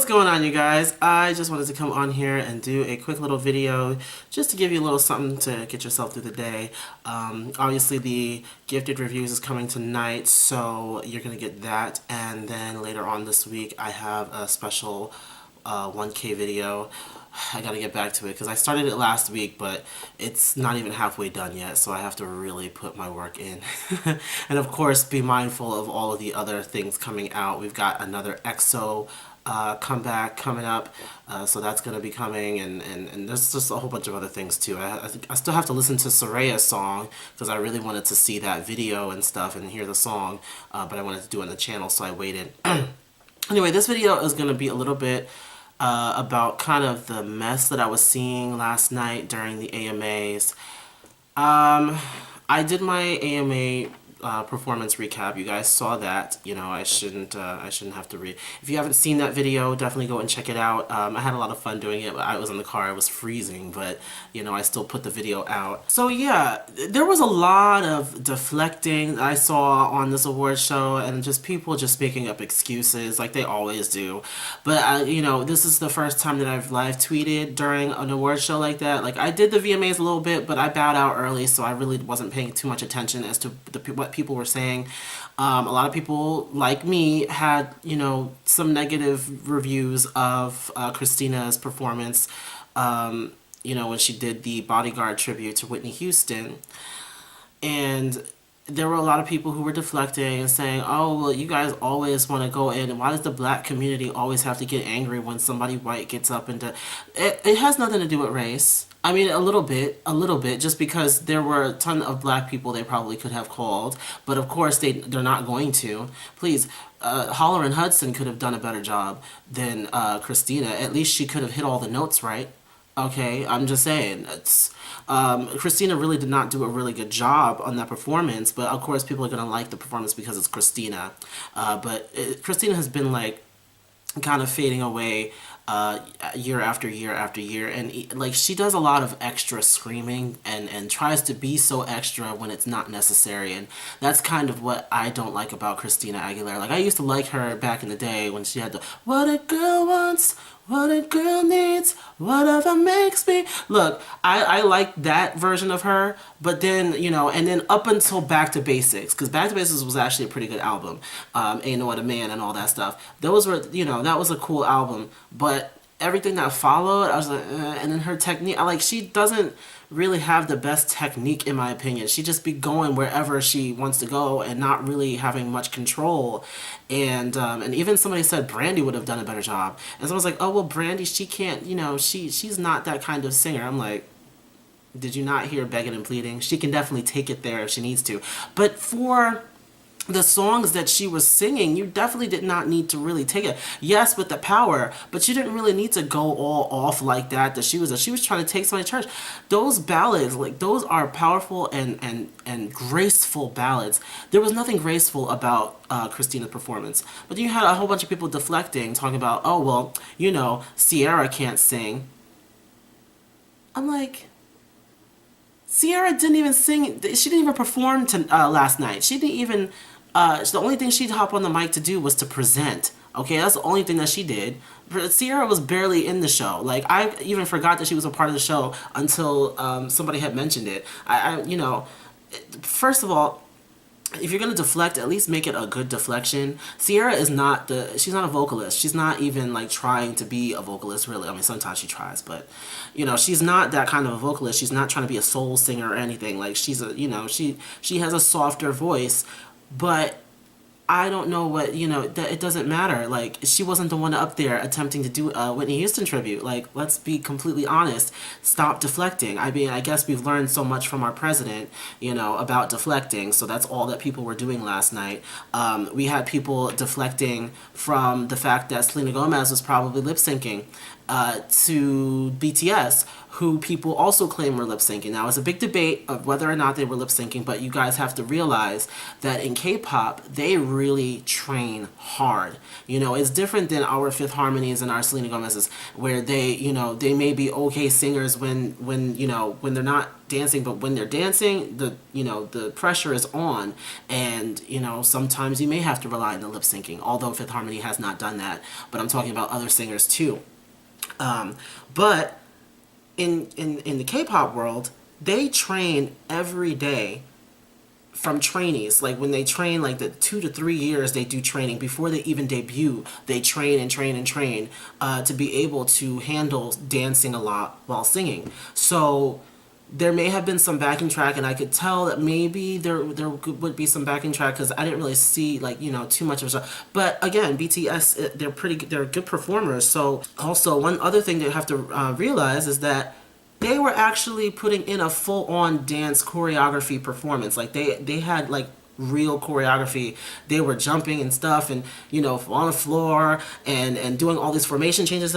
going on, you guys? I just wanted to come on here and do a quick little video just to give you a little something to get yourself through the day. Obviously the gifted reviews is coming tonight, so you're gonna get that, and then later on this week I have a special 1K video. I gotta get back to it because I started it last week, but it's not even halfway done yet, so I have to really put my work in. And of course, be mindful of all of the other things coming out. We've got another EXO comeback coming up, so that's gonna be coming, and there's just a whole bunch of other things too. I still have to listen to Soraya's song because I really wanted to see that video and stuff and hear the song, but I wanted to do it on the channel, so I waited. Anyway, this video is gonna be a little bit about kind of the mess that I was seeing last night during the AMAs. I did my AMA performance recap. You guys saw that. You know, I shouldn't have to read. If you haven't seen that video, definitely go and check it out. I had a lot of fun doing it. I was in the car. I was freezing, but you know, I still put the video out. So yeah, there was a lot of deflecting I saw on this award show, and just people just making up excuses like they always do. But you know, this is the first time that I've live tweeted during an award show like that. Like, I did the VMAs a little bit, but I bowed out early, so I really wasn't paying too much attention as to what people were saying. A lot of people, like me, had, you know, some negative reviews of Christina's performance, you know, when she did the Bodyguard tribute to Whitney Houston. And there were a lot of people who were deflecting and saying, oh, well, you guys always want to go in, and why does the black community always have to get angry when somebody white gets up and it has nothing to do with race. I mean, a little bit, just because there were a ton of black people they probably could have called, but of course they're not going to. Please, Holler and Hudson could have done a better job than Christina. At least she could have hit all the notes right. Okay, I'm just saying. It's, Christina really did not do a really good job on that performance, but of course people are going to like the performance because it's Christina. Christina has been like kind of fading away year after year after year, and like, she does a lot of extra screaming and tries to be so extra when it's not necessary, and that's kind of what I don't like about Christina Aguilera. Like, I used to like her back in the day when she had the "what a girl wants, what a girl needs, whatever makes me." Look, I like that version of her, but then, you know, and then up until Back to Basics, because Back to Basics was actually a pretty good album, Ain't No Other Man and all that stuff. Those were, you know, that was a cool album, but everything that followed, I was like, and then her technique, she doesn't really have the best technique, in my opinion. She just be going wherever she wants to go and not really having much control. And even somebody said Brandy would have done a better job. And someone's like, oh, well, Brandy, she can't, you know, she's not that kind of singer. I'm like, did you not hear begging and pleading? She can definitely take it there if she needs to. But for the songs that she was singing, you definitely did not need to really take it. Yes, with the power, but you didn't really need to go all off like that she was trying to take somebody to church. Those ballads, like, those are powerful and graceful ballads. There was nothing graceful about Christina's performance. But then you had a whole bunch of people deflecting, talking about, oh, well, you know, Sierra can't sing. I'm like, Sierra didn't even sing. She didn't even perform last night. She didn't even. The only thing she'd hop on the mic to do was to present. Okay, that's the only thing that she did. Sierra was barely in the show. Like, I even forgot that she was a part of the show until somebody had mentioned it. You know, first of all, if you're gonna deflect, at least make it a good deflection. Sierra is not she's not a vocalist. She's not even like trying to be a vocalist, really. I mean, sometimes she tries, but you know, she's not that kind of a vocalist. She's not trying to be a soul singer or anything. Like, she's a, you know, she has a softer voice, but I don't know what, you know, that it doesn't matter. Like, she wasn't the one up there attempting to do a Whitney Houston tribute. Like, let's be completely honest. Stop deflecting. I mean, I guess we've learned so much from our president, you know, about deflecting. So that's all that people were doing last night. We had people deflecting from the fact that Selena Gomez was probably lip syncing. to BTS, who people also claim were lip syncing. Now, it's a big debate of whether or not they were lip syncing, but you guys have to realize that in K-pop, they really train hard. You know, it's different than our Fifth Harmonies and our Selena Gomez's, where they, you know, they may be okay singers when you know, when they're not dancing, but when they're dancing, the, you know, the pressure is on, and, you know, sometimes you may have to rely on the lip syncing, although Fifth Harmony has not done that, but I'm talking about other singers too. But in the K-pop world, they train every day from trainees. Like when they train, like the 2 to 3 years they do training before they even debut. They train and train and train to be able to handle dancing a lot while singing. So there may have been some backing track, and I could tell that maybe there would be some backing track because I didn't really see, like, you know, too much of stuff. But again, BTS, they're good performers. So also one other thing that you have to realize is that they were actually putting in a full-on dance choreography performance. Like they had like real choreography. They were jumping and stuff, and, you know, on the floor and doing all these formation changes.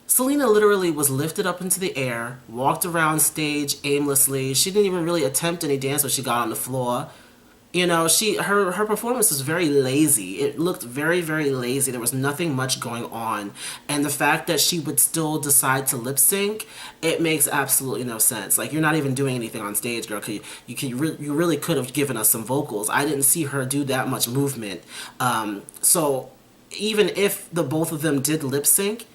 Selena literally was lifted up into the air, walked around stage aimlessly. She didn't even really attempt any dance when she got on the floor. You know, her performance was very lazy. It looked very, very lazy. There was nothing much going on. And the fact that she would still decide to lip sync, it makes absolutely no sense. Like, you're not even doing anything on stage, girl. You really could have given us some vocals. I didn't see her do that much movement. So even if the both of them did lip sync,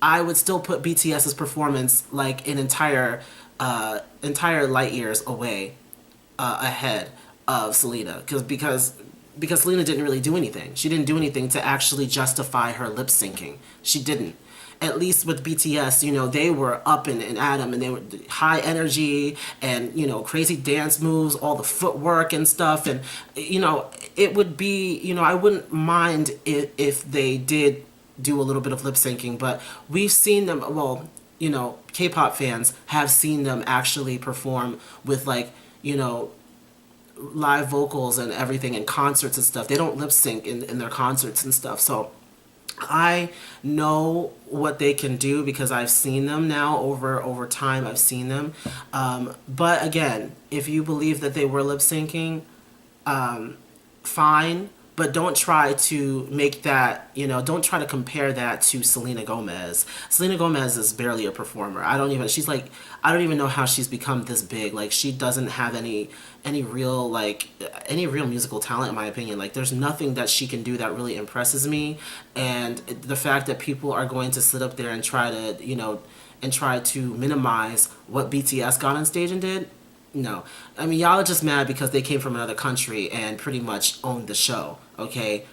I would still put BTS's performance like an entire light years away ahead of Selena, because Selena didn't really do anything. She didn't do anything to actually justify her lip syncing. She didn't. At least with BTS, you know, they were up and at 'em, and they were high energy and, you know, crazy dance moves, all the footwork and stuff. And, you know, it would be, you know, I wouldn't mind if they did do a little bit of lip syncing, but we've seen them, well, you know, K-pop fans have seen them actually perform with, like, you know, live vocals and everything in concerts and stuff. They don't lip sync in their concerts and stuff. So I know what they can do because I've seen them now over time. I've seen them. But again, if you believe that they were lip syncing, fine. But don't try to make that, you know, don't try to compare that to Selena Gomez. Selena Gomez is barely a performer. I don't even know how she's become this big. Like, she doesn't have any real musical talent, in my opinion. Like, there's nothing that she can do that really impresses me. And the fact that people are going to sit up there and try to, you know, and try to minimize what BTS got on stage and did, no. I mean, y'all are just mad because they came from another country and pretty much owned the show, okay?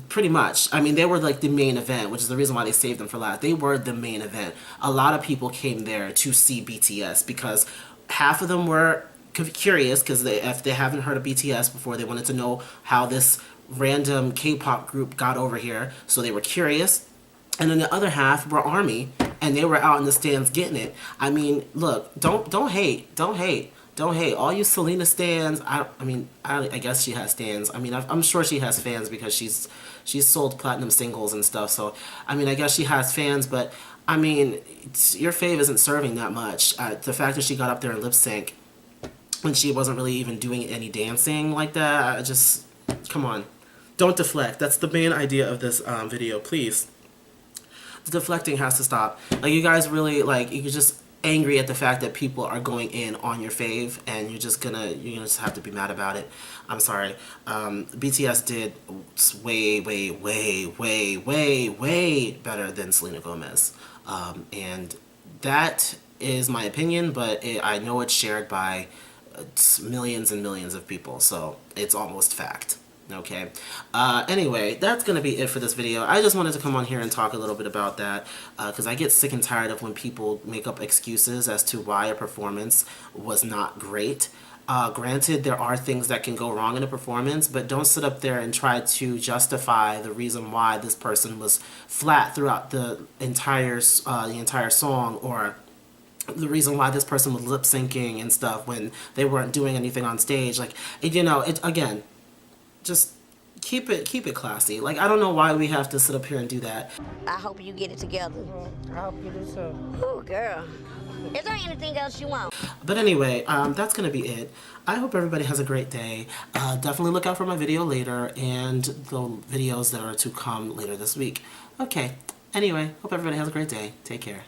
Pretty much. I mean, they were like the main event, which is the reason why they saved them for last. They were the main event. A lot of people came there to see BTS because half of them were curious because if they haven't heard of BTS before, they wanted to know how this random K-pop group got over here, so they were curious. And then the other half were ARMY, and they were out in the stands getting it. I mean, look, don't hate. Don't hate. All you Selena stans, I guess she has stans. I mean, I'm sure she has fans because she's sold platinum singles and stuff. So, I mean, I guess she has fans, but, I mean, your fave isn't serving that much. The fact that she got up there and lip sync when she wasn't really even doing any dancing like that, come on. Don't deflect. That's the main idea of this video, please. The deflecting has to stop. Like, you guys really, like, you're just angry at the fact that people are going in on your fave, and you're gonna just have to be mad about it. I'm sorry. BTS did way, way, way, way, way, way better than Selena Gomez. And that is my opinion, but I know it's shared by millions and millions of people, so it's almost fact. Okay. Anyway, that's going to be it for this video. I just wanted to come on here and talk a little bit about that because I get sick and tired of when people make up excuses as to why a performance was not great. Granted, there are things that can go wrong in a performance, but don't sit up there and try to justify the reason why this person was flat throughout the entire song, or the reason why this person was lip syncing and stuff when they weren't doing anything on stage. Like, you know, again, just Keep it classy. Like, I don't know why we have to sit up here and do that. I hope you get it together. I hope you do so. Oh, girl. Is there anything else you want? But anyway, that's going to be it. I hope everybody has a great day. Definitely look out for my video later and the videos that are to come later this week. Okay. Anyway, hope everybody has a great day. Take care.